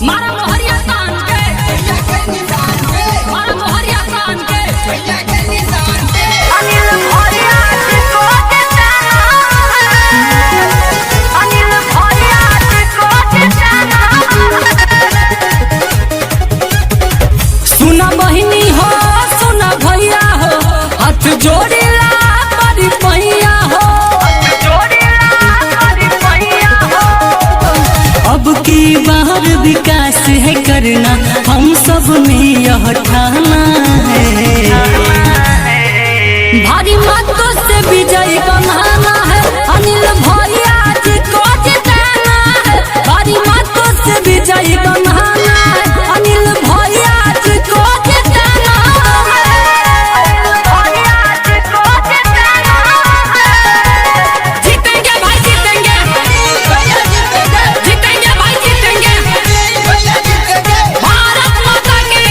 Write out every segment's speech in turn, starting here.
मारा मोहरिया तान के मारा मोहरिया तान के अनिल भैया को देताना अनिल भैया को देताना। सुना बहिनी हो सुना भैया हो हाथ जोड़ेला बड़ी पैया हो अब की बाहर विकास है करना हम सब में यह ठाना है भारी मतों से विजय बनाना है अनिल भैया जी को जिताना है भारी मतों से विजय बनाना है अनिल भैया जी को जिताना है भैया को देताना जीतेंगे भाई जीतेंगे जीतेंगे भाई जीतेंगे भारत माता की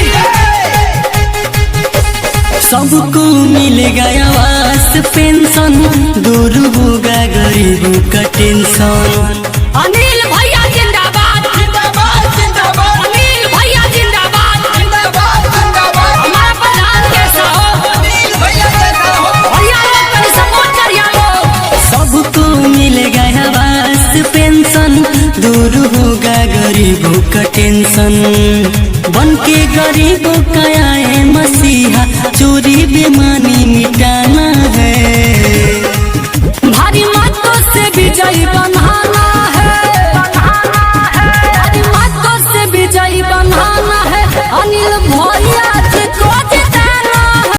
सबको मिलेगा आवास पेंशन दूर होगा गरीबों का टेंशन अनिल भैया जिंदाबाद अनिल भैया जिंदाबाद हमारा प्रधान कैसा हो भैया लोग कहीं सपोर्ट करिए लोग सबको मिलेगा आवास पेंशन दूर होगा गरीबों का टेंशन बन के गरीबों का आए मसीहा चोरी बीमारी